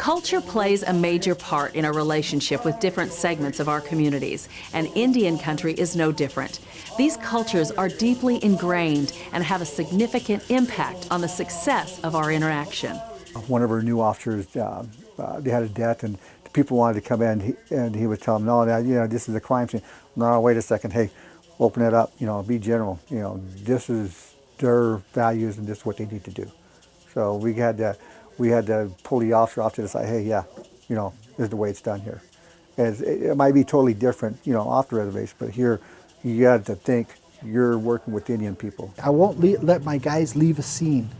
Culture plays a major part in our relationship with different segments of our communities, and Indian country is no different. These cultures are deeply ingrained and have a significant impact on the success of our interaction. One of our new officers, they had a death, and the people wanted to come in, and he would tell them, no, this is a crime scene. No, wait a second, hey, open it up, be general. This is their values, and this is what they need to do. So we had to pull the officer off to the side. Hey, yeah, this is the way it's done here. It might be totally different, off the reservation, but here you got to think you're working with Indian people. I won't let my guys leave a scene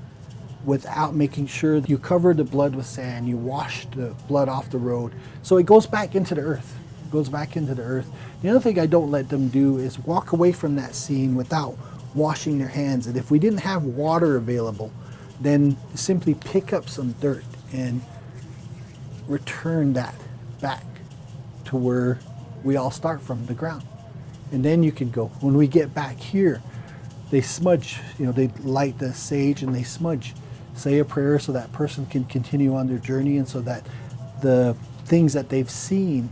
without making sure that you cover the blood with sand, you wash the blood off the road, so it goes back into the earth. It goes back into the earth. The other thing I don't let them do is walk away from that scene without washing their hands. And if we didn't have water available, then simply pick up some dirt and return that back to where we all start from, the ground. And then you can go. When we get back here, they smudge, they light the sage and they smudge, say a prayer so that person can continue on their journey, and so that the things that they've seen,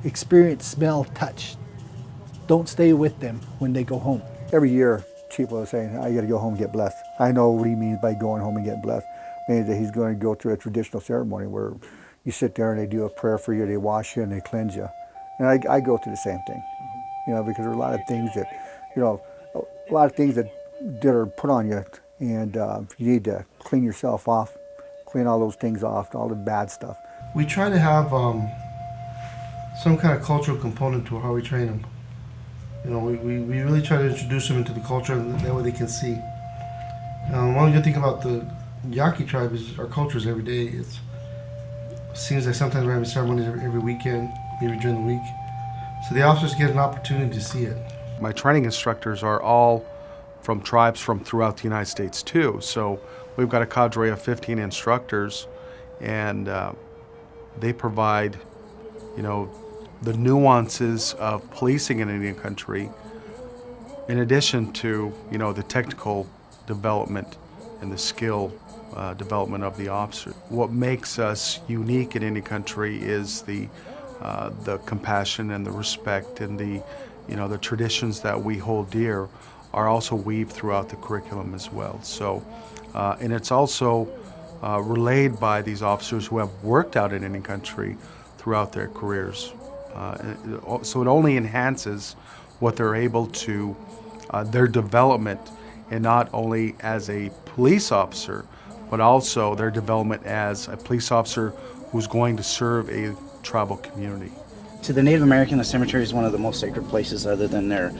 experience, smell, touch, don't stay with them when they go home. Every year, Chief was saying, I got to go home and get blessed. I know what he means by going home and getting blessed. Means that he's going to go through a traditional ceremony where you sit there and they do a prayer for you, they wash you and they cleanse you. And I go through the same thing, because there are a lot of things that, that are put on you, and you need to clean yourself off, clean all those things off, all the bad stuff. We try to have some kind of cultural component to how we train them. We really try to introduce them into the culture, and that way they can see. One good thing about the Yaqui tribe is our culture is every day. It seems like sometimes we're having ceremonies every weekend, maybe during the week. So the officers get an opportunity to see it. My training instructors are all from tribes from throughout the United States too. So we've got a cadre of 15 instructors, and they provide, the nuances of policing in Indian country, in addition to, the technical development and the skill development of the officer. What makes us unique in Indian country is the compassion and the respect, and the traditions that we hold dear are also weaved throughout the curriculum as well. So, and it's also relayed by these officers who have worked out in Indian country throughout their careers. So it only enhances what they're able to, their development, and not only as a police officer, but also their development as a police officer who's going to serve a tribal community. To the Native American, the cemetery is one of the most sacred places other than their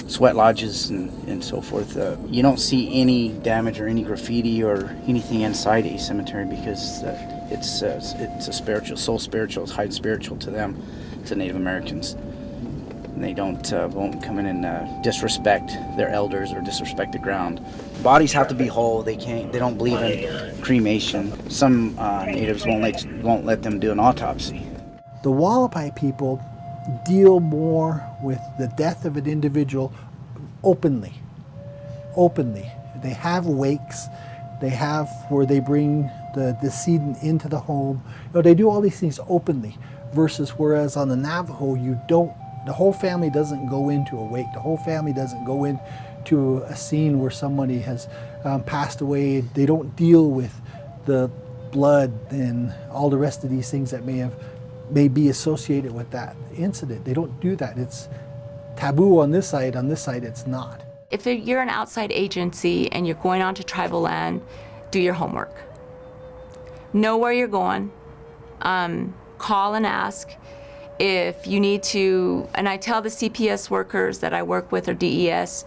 sweat lodges and so forth. You don't see any damage or any graffiti or anything inside a cemetery because it's a spiritual, soul spiritual, it's high spiritual to them, to Native Americans. And they won't come in and disrespect their elders or disrespect the ground. Bodies have to be whole. They don't believe in cremation. Some natives won't let them do an autopsy. The Wallapai people deal more with the death of an individual openly. They have wakes. They have where they bring the decedent into the home. They do all these things openly, versus whereas on the Navajo, the whole family doesn't go into a wake. The whole family doesn't go into a scene where somebody has passed away. They don't deal with the blood and all the rest of these things that may be associated with that incident. They don't do that. It's taboo on this side it's not. If you're an outside agency and you're going onto tribal land, do your homework. Know where you're going, call and ask. If you need to, and I tell the CPS workers that I work with, or DES,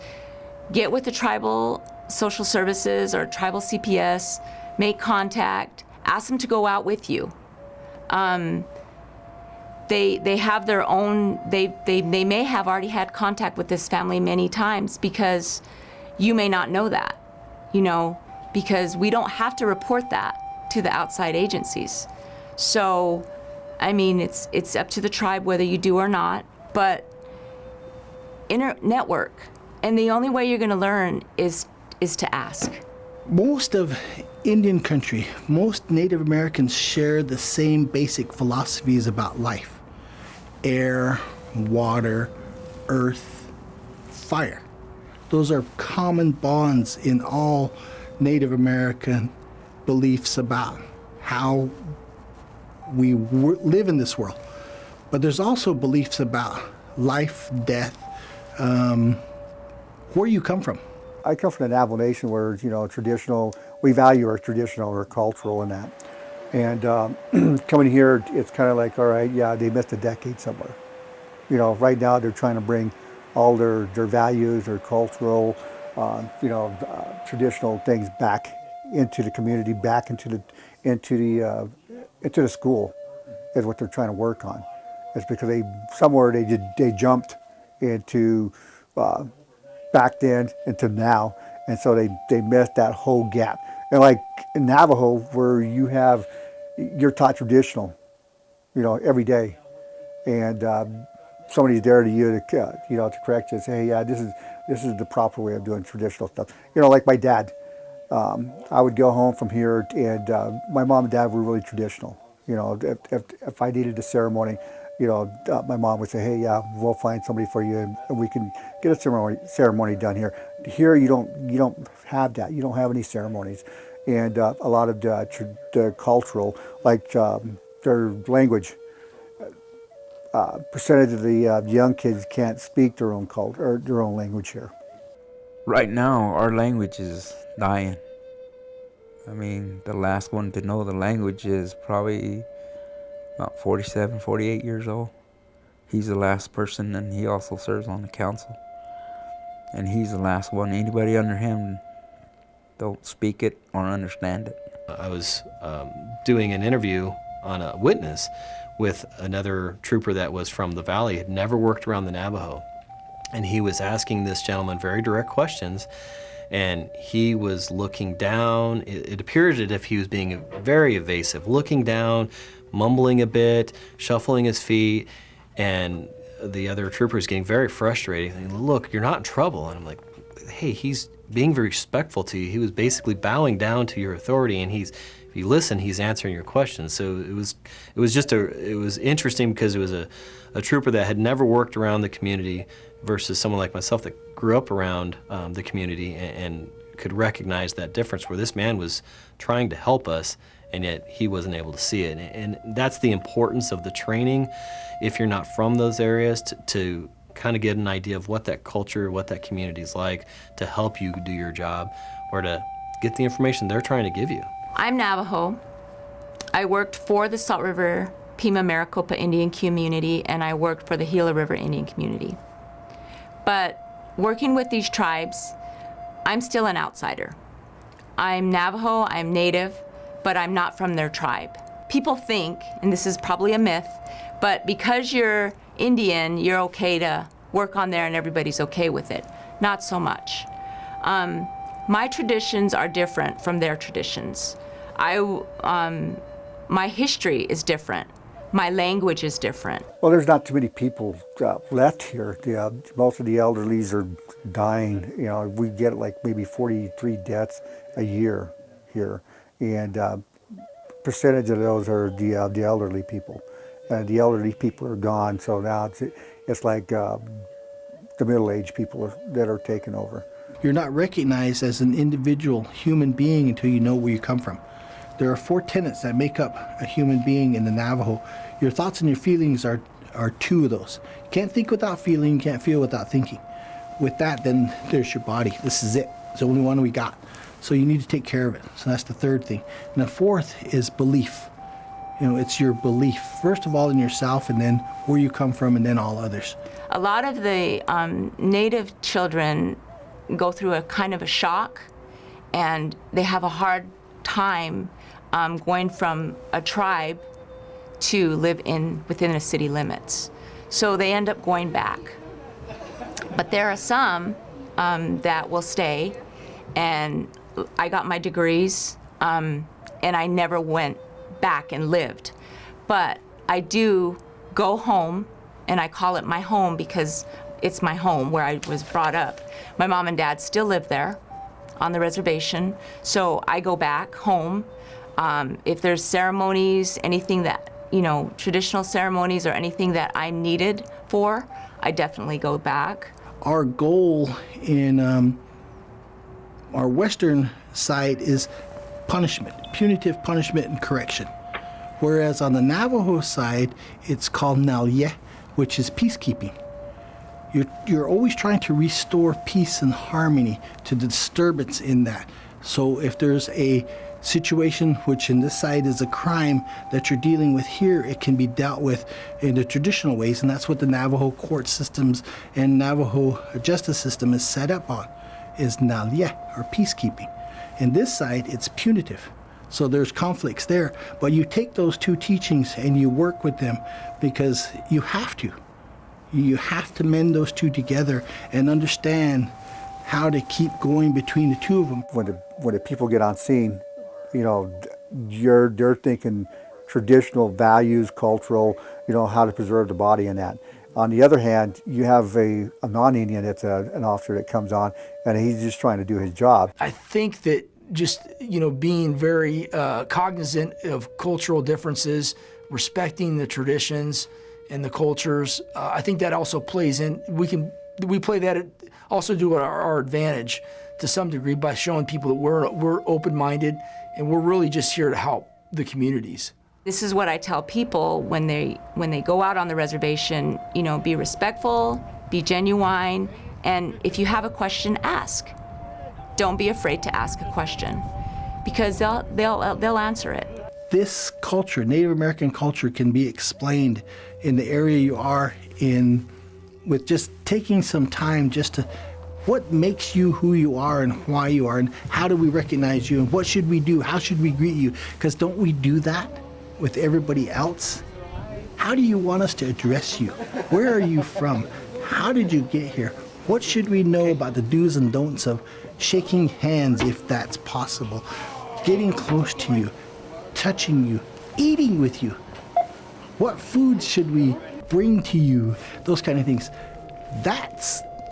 get with the tribal social services or tribal CPS, make contact, ask them to go out with you. They have their own, they may have already had contact with this family many times, because you may not know that, because we don't have to report that to the outside agencies. So, I mean, it's up to the tribe whether you do or not, but network. And the only way you're gonna learn is to ask. Most of Indian country, most Native Americans share the same basic philosophies about life. Air, water, earth, fire. Those are common bonds in all Native American beliefs about how we live in this world. But there's also beliefs about life, death, where you come from. I come from the Navajo Nation where, traditional, we value our traditional or cultural and that. And coming here, it's kind of like, all right, yeah, they missed a decade somewhere. Right now they're trying to bring all their values, their cultural, traditional things back into the community, back into the school is what they're trying to work on. It's because they jumped into back then into now, and so they missed that whole gap. And like in Navajo, where you're taught traditional, every day, and somebody's there to you to correct you, say, hey, yeah, this is the proper way of doing traditional stuff. Like my dad, I would go home from here, and my mom and dad were really traditional. If I needed a ceremony, my mom would say, hey, yeah, we'll find somebody for you, and we can get a ceremony done here. Here, you don't have that. You don't have any ceremonies, and a lot of the cultural, like their language. Percentage of the young kids can't speak their own culture or their own language here. Right now, our language is dying. I mean, the last one to know the language is probably about 47, 48 years old. He's the last person, and he also serves on the council. And he's the last one. Anybody under him don't speak it or understand it. I was doing an interview on a witness with another trooper that was from the valley, had never worked around the Navajo. And he was asking this gentleman very direct questions, and he was looking down. It appeared as if he was being very evasive, looking down, mumbling a bit, shuffling his feet, and the other trooper is getting very frustrated. And, look, you're not in trouble. And I'm like, hey, he's being very respectful to you. He was basically bowing down to your authority, and if you listen, he's answering your questions. So it was interesting because it was a trooper that had never worked around the community versus someone like myself that grew up around the community and could recognize that difference where this man was trying to help us and yet he wasn't able to see it. And that's the importance of the training if you're not from those areas to kind of get an idea of what that culture, what that community is like to help you do your job or to get the information they're trying to give you. I'm Navajo. I worked for the Salt River Pima Maricopa Indian community, and I worked for the Gila River Indian community. But working with these tribes, I'm still an outsider. I'm Navajo, I'm Native, but I'm not from their tribe. People think, and this is probably a myth, but because you're Indian, you're okay to work on there and everybody's okay with it. Not so much. My traditions are different from their traditions. My history is different. My language is different. Well, there's not too many people left here. Most of the elderlies are dying. We get like maybe 43 deaths a year here, and percentage of those are the elderly people. The elderly people are gone, so now it's like the middle-aged people that are taking over. You're not recognized as an individual human being until you know where you come from. There are 4 tenets that make up a human being in the Navajo. Your thoughts and your feelings are 2 of those. You can't think without feeling, you can't feel without thinking. With that, then there's your body. This is it. It's the only one we got. So you need to take care of it. So that's the 3rd thing. And the 4th is belief. It's your belief, first of all in yourself, and then where you come from, and then all others. A lot of the Native children go through a kind of a shock, and they have a hard time going from a tribe to live within the city limits. So they end up going back. But there are some that will stay, and I got my degrees, and I never went back and lived. But I do go home, and I call it my home because it's my home where I was brought up. My mom and dad still live there. on the reservation, so I go back home. If there's ceremonies, anything that, traditional ceremonies or anything that I'm needed for, I definitely go back. Our goal in our western side is punishment, punitive punishment and correction. Whereas on the Navajo side, it's called LEIIC, which is peacekeeping. You're always trying to restore peace and harmony to the disturbance in that. So if there's a situation, which in this side is a crime that you're dealing with here, it can be dealt with in the traditional ways, and that's what the Navajo court systems and Navajo justice system is set up on, is LEIIC, or peacekeeping. In this side, it's punitive. So there's conflicts there, but you take those two teachings and you work with them because you have to. You have to mend those two together and understand how to keep going between the two of them. When the people get on scene, they're thinking traditional values, cultural, how to preserve the body and that. On the other hand, you have a non-Indian that's an officer that comes on, and he's just trying to do his job. I think that just, being very cognizant of cultural differences, respecting the traditions and the cultures, I think that also plays in. We play that also to our advantage to some degree by showing people that we're open-minded and we're really just here to help the communities. This is what I tell people when they go out on the reservation, be respectful, be genuine, and if you have a question, ask. Don't be afraid to ask a question because they'll answer it. This culture, Native American culture, can be explained in the area you are in with just taking some time just to what makes you who you are and why you are and how do we recognize you and what should we do, how should we greet you, because don't we do that with everybody else? How do you want us to address you? Where are you from? How did you get here? What should we know about the do's and don'ts of shaking hands if that's possible, getting close to you, touching you, eating with you? What foods should we bring to you? Those kind of things.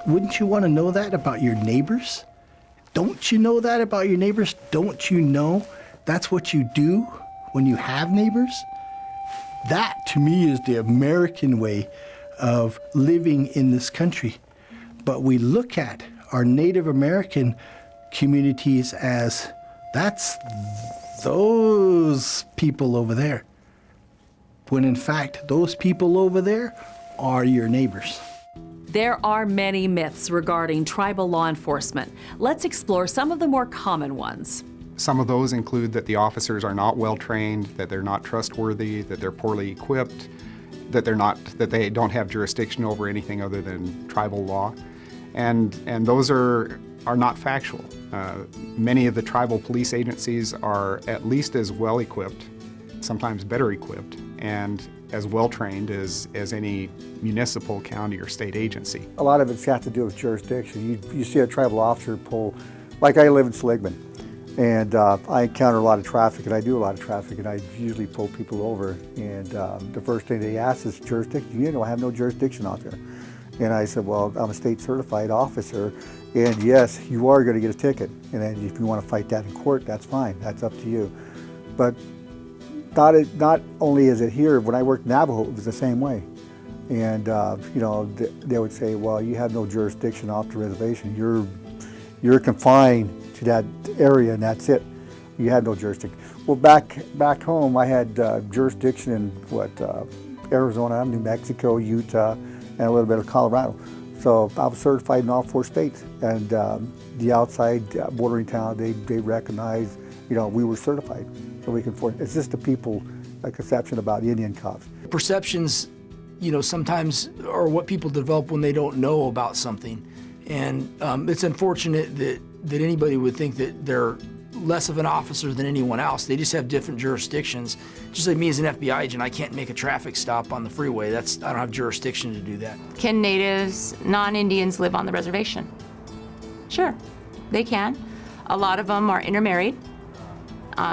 Wouldn't you want to know that about your neighbors? Don't you know that about your neighbors? Don't you know that's what you do when you have neighbors? That, to me, is the American way of living in this country. But we look at our Native American communities as that's those people over there, when in fact those people over there are your neighbors. There are many myths regarding tribal law enforcement. Let's explore some of the more common ones. Some of those include that the officers are not well trained, that they're not trustworthy, that they're poorly equipped, that they don't have jurisdiction over anything other than tribal law. And those are not factual. Many of the tribal police agencies are at least as well equipped, sometimes better equipped, and as well trained as any municipal, county, or state agency. A lot of it's got to do with jurisdiction. You see a tribal officer pull, like I live in Seligman, and I encounter a lot of traffic, and I do a lot of traffic, and I usually pull people over, and the first thing they ask is jurisdiction. I have no jurisdiction out there. And I said, well, I'm a state certified officer, and yes, you are going to get a ticket. And then if you want to fight that in court, that's fine. That's up to you. But not only is it here, when I worked in Navajo, it was the same way. And they would say, well, you have no jurisdiction off the reservation. You're confined to that area, and that's it. You have no jurisdiction. Well, back home, I had jurisdiction in Arizona, New Mexico, Utah, and a little bit of Colorado. So I was certified in all 4 states. And the outside bordering town, they recognized, we were certified. So we can afford. It's just the people, a conception about Indian cops. Perceptions, sometimes are what people develop when they don't know about something. And it's unfortunate that anybody would think that they're less of an officer than anyone else. They just have different jurisdictions. Just like me as an FBI agent, I can't make a traffic stop on the freeway. I don't have jurisdiction to do that. Can natives, non-Indians live on the reservation? Sure, they can. A lot of them are intermarried.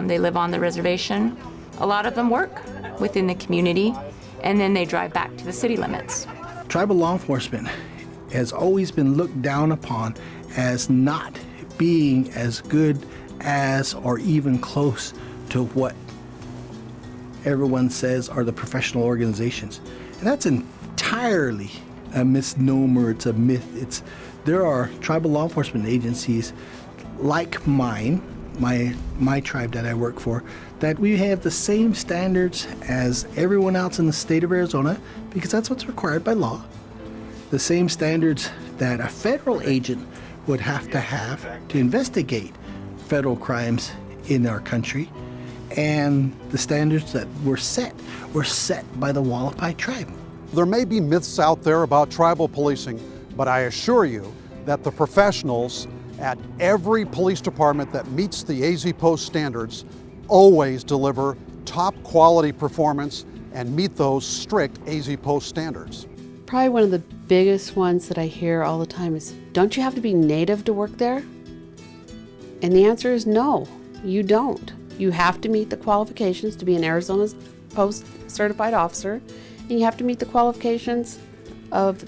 They live on the reservation. A lot of them work within the community, and then they drive back to the city limits. Tribal law enforcement has always been looked down upon as not being as good as or even close to what everyone says are the professional organizations. And that's entirely a misnomer, it's a myth. There are tribal law enforcement agencies like mine, my tribe that I work for, that we have the same standards as everyone else in the state of Arizona, because that's what's required by law. The same standards that a federal agent would have to investigate federal crimes in our country. And the standards that were set by the Wallapai tribe. There may be myths out there about tribal policing, but I assure you that the professionals at every police department that meets the AZ Post standards always deliver top quality performance and meet those strict AZ Post standards. Probably one of the biggest ones that I hear all the time is, don't you have to be native to work there? And the answer is no, you don't. You have to meet the qualifications to be an Arizona Post certified officer, and you have to meet the qualifications of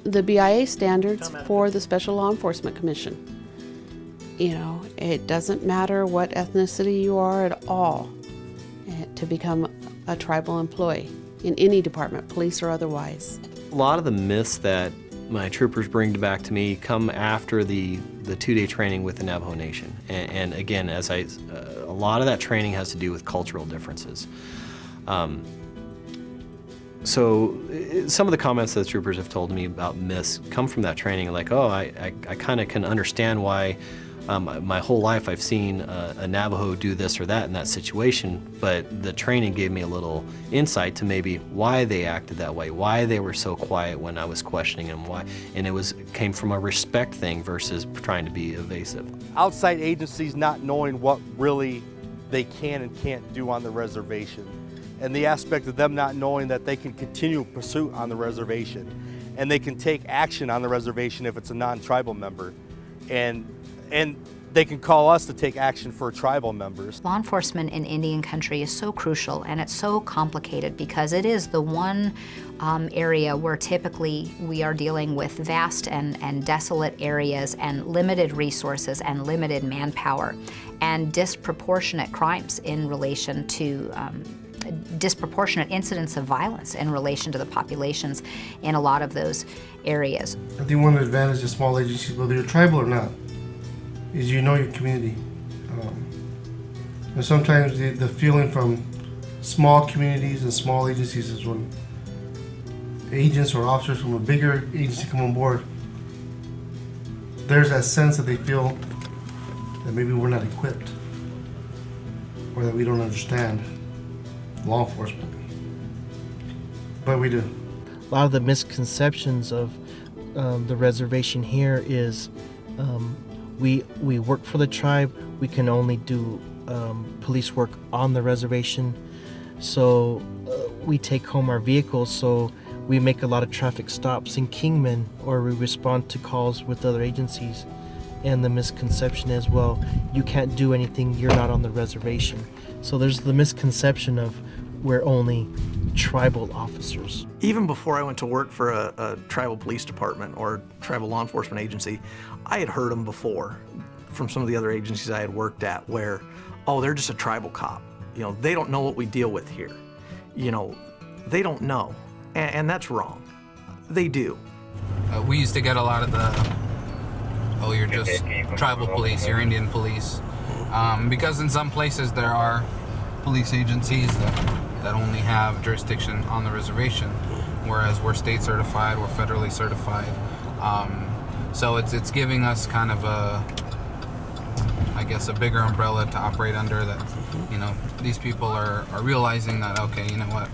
the BIA standards for the Special Law Enforcement Commission. You know, it doesn't matter what ethnicity you are at all to become a tribal employee in any department, police or otherwise. A lot of the myths that my troopers bring back to me come after the 2-day training with the Navajo Nation. And again, a lot of that training has to do with cultural differences. So some of the comments that the troopers have told me about myths come from that training, like, oh, I kind of can understand why my whole life I've seen a Navajo do this or that in that situation, but the training gave me a little insight to maybe why they acted that way, why they were so quiet when I was questioning them, why, and it came from a respect thing versus trying to be evasive. Outside agencies not knowing what really they can and can't do on the reservation, and the aspect of them not knowing that they can continue pursuit on the reservation, and they can take action on the reservation if it's a non-tribal member, and they can call us to take action for tribal members. Law enforcement in Indian country is so crucial, and it's so complicated because it is the one area where typically we are dealing with vast and desolate areas and limited resources and limited manpower and disproportionate crimes in relation to disproportionate incidents of violence in relation to the populations in a lot of those areas. I think one advantage of small agencies, whether you're tribal or not, is you know your community. And sometimes the feeling from small communities and small agencies is when agents or officers from a bigger agency come on board, there's that sense that they feel that maybe we're not equipped or that we don't understand law enforcement. But we do. A lot of the misconceptions of the reservation here is we work for the tribe. We can only do police work on the reservation. So we take home our vehicles, so we make a lot of traffic stops in Kingman, or we respond to calls with other agencies. And the misconception is, well, you can't do anything, you're not on the reservation. So there's the misconception of we're only tribal officers. Even before I went to work for a tribal police department or tribal law enforcement agency, I had heard them before from some of the other agencies I had worked at where, oh, they're just a tribal cop. You know, they don't know what we deal with here. You know, they don't know. And that's wrong. They do. We used to get a lot of the, oh, you're just tribal police, you're Indian police. Because in some places there are police agencies that only have jurisdiction on the reservation, whereas we're state certified, we're federally certified. So it's giving us kind of I guess a bigger umbrella to operate under, that, you know, these people are realizing that, okay, you know what,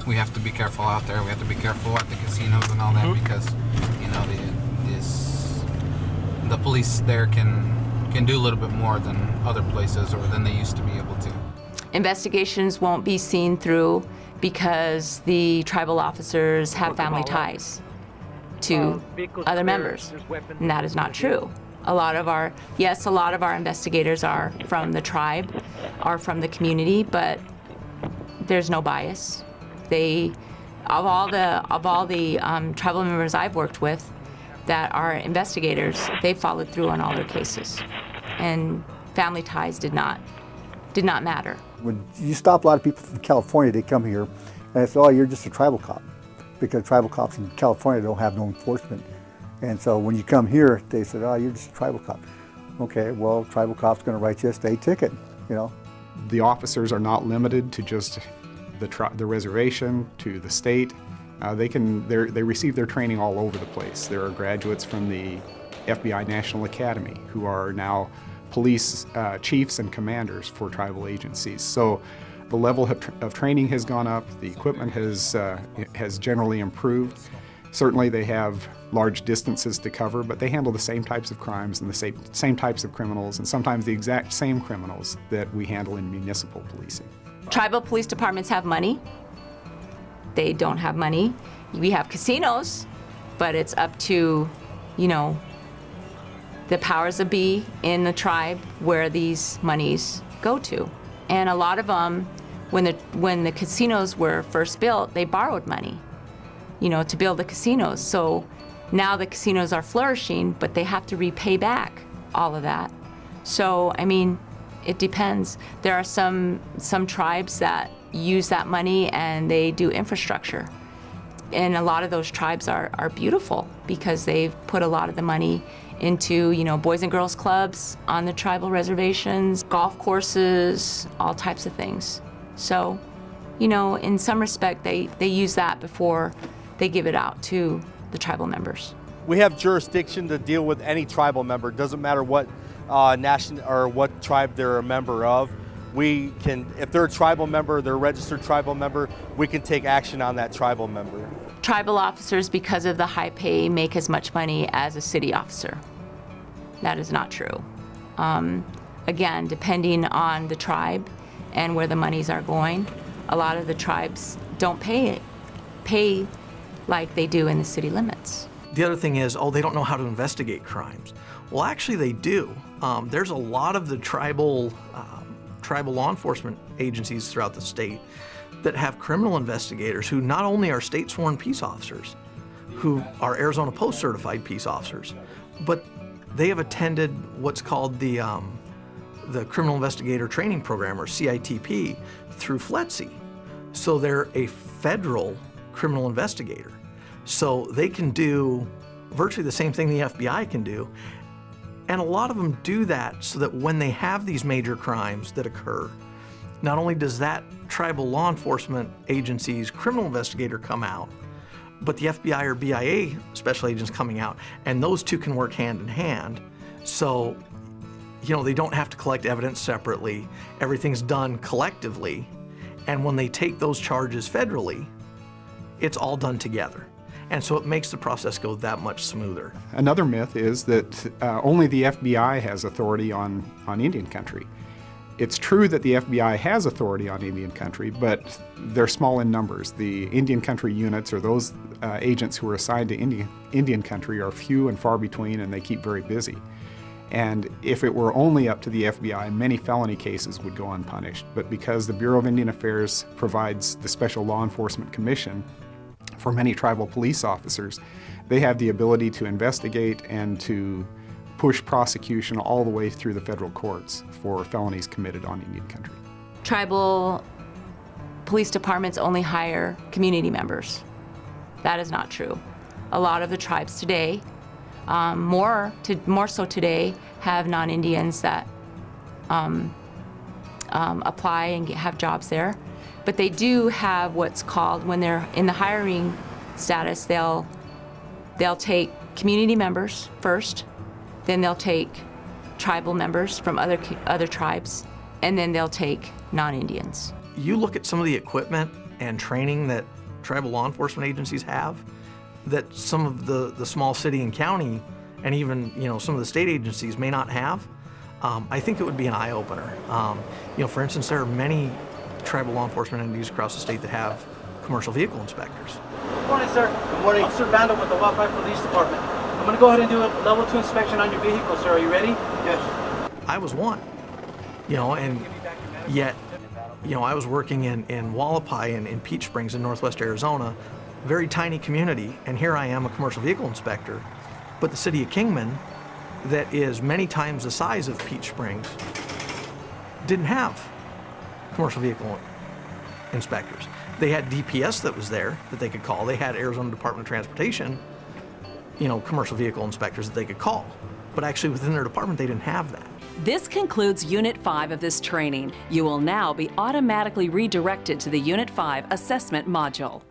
we have to be careful out there, we have to be careful at the casinos and all that, because, you know, the police there can do a little bit more than other places, or than they used to be able to. Investigations won't be seen through because the tribal officers have family ties to other members, and that is not true. A lot of our investigators are from the tribe, are from the community, but there's no bias. Of all the tribal members I've worked with, that our investigators, they followed through on all their cases. And family ties did not matter. When you stop a lot of people from California, they come here and they say, oh, you're just a tribal cop, because tribal cops in California don't have no enforcement. And so when you come here, they said, oh, you're just a tribal cop. Okay, well, tribal cop's going to write you a state ticket, you know. The officers are not limited to just the reservation, to the state. They receive their training all over the place. There are graduates from the FBI National Academy who are now police chiefs and commanders for tribal agencies. So the level of training has gone up, the equipment has generally improved. Certainly they have large distances to cover, but they handle the same types of crimes and the same types of criminals, and sometimes the exact same criminals that we handle in municipal policing. Tribal police departments have money. They don't have money. We have casinos, but it's up to, you know, the powers that be in the tribe where these monies go to. And a lot of them, when the casinos were first built, they borrowed money, you know, to build the casinos. So now the casinos are flourishing, but they have to repay back all of that. So, I mean, it depends. There are some tribes that use that money and they do infrastructure. And a lot of those tribes are beautiful because they've put a lot of the money into, you know, boys and girls clubs on the tribal reservations, golf courses, all types of things. So, you know, in some respect, they use that before they give it out to the tribal members. We have jurisdiction to deal with any tribal member. It doesn't matter what nation or what tribe they're a member of. We can, if they're a tribal member, they're a registered tribal member, we can take action on that tribal member. Tribal officers, because of the high pay, make as much money as a city officer. That is not true. Again, depending on the tribe and where the monies are going, a lot of the tribes don't pay like they do in the city limits. The other thing is, oh, they don't know how to investigate crimes. Well, actually they do. There's a lot of the tribal law enforcement agencies throughout the state that have criminal investigators who not only are state sworn peace officers, who are Arizona Post certified peace officers, but they have attended what's called the Criminal Investigator Training Program, or CITP, through FLETC. So they're a federal criminal investigator. So they can do virtually the same thing the FBI can do. And a lot of them do that so that when they have these major crimes that occur, not only does that tribal law enforcement agency's criminal investigator come out, but the FBI or BIA special agents coming out, and those two can work hand in hand. So, you know, they don't have to collect evidence separately. Everything's done collectively. And when they take those charges federally, it's all done together. And so it makes the process go that much smoother. Another myth is that only the FBI has authority on Indian country. It's true that the FBI has authority on Indian country, but they're small in numbers. The Indian country units, or those agents who are assigned to Indian country, are few and far between, and they keep very busy. And if it were only up to the FBI, many felony cases would go unpunished. But because the Bureau of Indian Affairs provides the Special Law Enforcement Commission for many tribal police officers, they have the ability to investigate and to push prosecution all the way through the federal courts for felonies committed on Indian country. Tribal police departments only hire community members. That is not true. A lot of the tribes today, more so today, have non-Indians that apply and have jobs there. But they do have what's called, when they're in the hiring status, they'll take community members first, then they'll take tribal members from other tribes, and then they'll take non-Indians. You look at some of the equipment and training that tribal law enforcement agencies have that some of the small city and county, and even, you know, some of the state agencies may not have. I think it would be an eye-opener. You know, for instance, there are many tribal law enforcement entities across the state that have commercial vehicle inspectors. Good morning, sir. Good morning. Officer Vandal with the Waukesha Police Department. I'm going to go ahead and do a level 2 inspection on your vehicle, sir. Are you ready? Yes. I was one, you know, and yet, you know, I was working in Wallapai and in Peach Springs in Northwest Arizona, very tiny community, and here I am, a commercial vehicle inspector, But the city of Kingman, that is many times the size of Peach Springs, didn't have commercial vehicle inspectors. They had DPS that was there that they could call. They had Arizona Department of Transportation, commercial vehicle inspectors that they could call. But actually within their department, they didn't have that. This concludes Unit 5 of this training. You will now be automatically redirected to the Unit 5 assessment module.